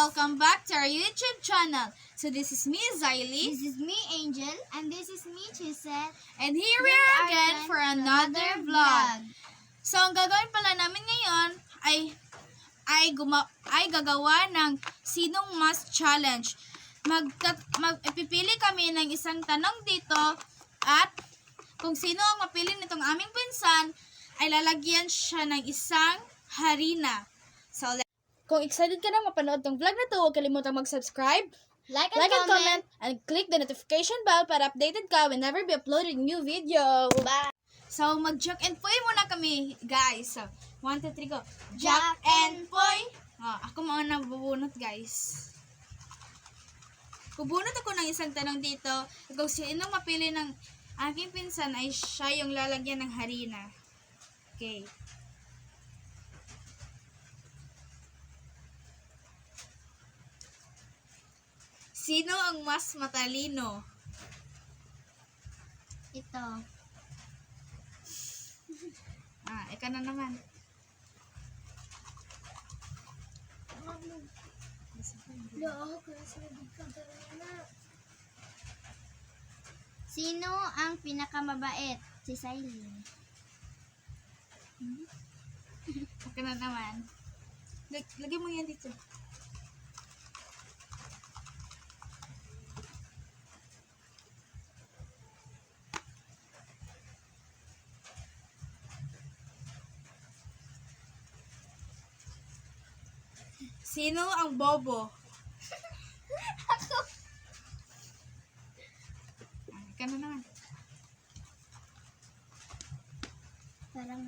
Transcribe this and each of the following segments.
welcome back to our YouTube channel. So this is me, Zylie. This is me, Angel. And this is me, Chisel. And here we are again for another vlog. So ang gagawin pala namin ngayon ay gagawa ng Sinong Mas Challenge. Ipipili kami ng isang tanong dito at kung sino ang mapili nitong aming pinsan ay lalagyan siya ng isang harina. So, kung excited ka na mapanood tong vlog na to, huwag kalimutang mag-subscribe, Like and comment, and click the notification bell para updated ka whenever we upload a new video. Bye! So, mag-jack and poy muna kami, guys. So, 1, 2, 3, go. Jack and poy! Ako muna bubunot, guys. Bubunot ako ng isang tanong dito. Kung sinong mapili ng aking pinsan ay siya yung lalagyan ng harina. Okay. Sino ang mas matalino? Ito. Ikaw na naman. Sino ang pinakamabait? Si Siley. Ikaw na naman. Lagyan mo yan dito. Sino ang bobo? Ako. Ikaw na naman. Parang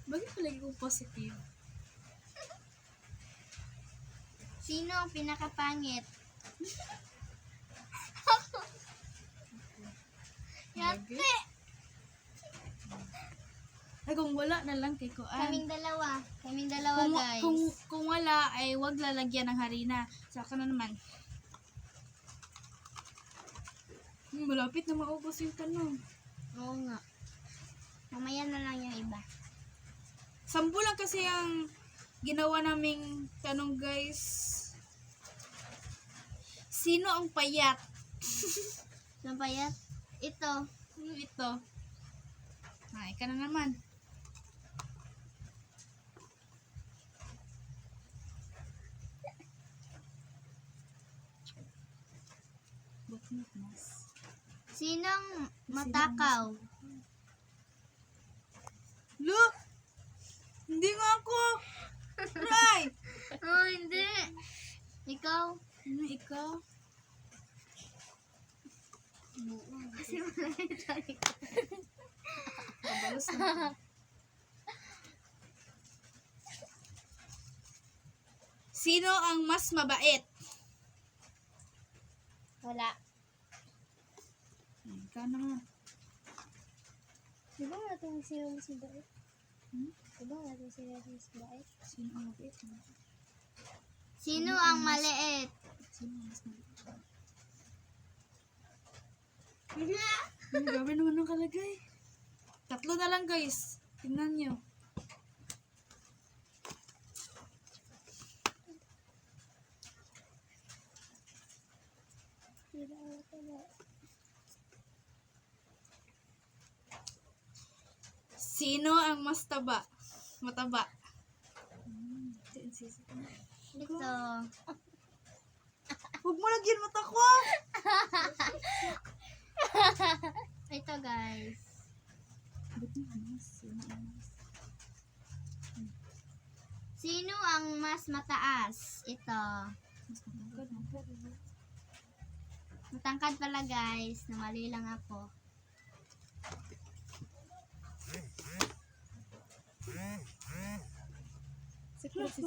Bakit palagi kong positive? Sino ang pinakapangit? Yate! Ay, kung wala na lang kay Kuan. Kaming dalawa, guys. Kung wala, ay wag lalagyan ng harina. So, ako na naman. Malapit na maubos yung tanong. Oo nga. Mamaya na lang yung iba. 10 lang kasi ang ginawa naming tanong, guys. Sino ang payat? Saan pa yan? Ito. Ito. Ikaw na naman. Sinong matakaw? Look! Hindi nga ako! Try! Oh, hindi. Ikaw? Ikaw? Kasi wala yung tayo. Kabalos na. Sino ang mas mabait? Wala. Ikaw naman. Di ba nga itong sino mas mabait? Hmm? Di ba nga itong sino mas mabait? Sino ang mabait? Sino ang maliit? Sino ang mas mabait? Grabe naman ang kalagay. 3 na lang, guys. Tingnan nyo. Sino ang mas taba? Mataba. Ito. Huwag mo lagyan mata ko. Ito, guys. Sino ang mas mataas? Ito. Matangkad pala, guys. Namali lang ako.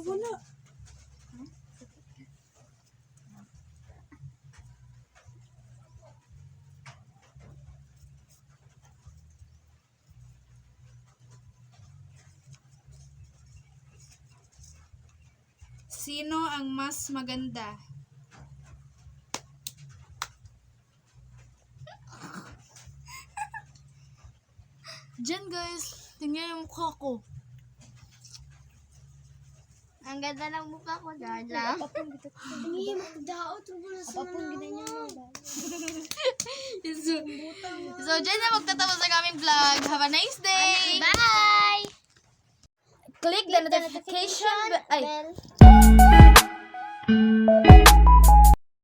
Wala. Sino ang mas maganda? Diyan, guys. Tingnan yung mukha ko. Ang ganda ng mukha ko, Darla. Hindi, magdaot. Apapong ginanya mo. So, dyan na magtatapos ang aming vlog. Have a nice day! Bye! Click the notification bell. Ay, Bell.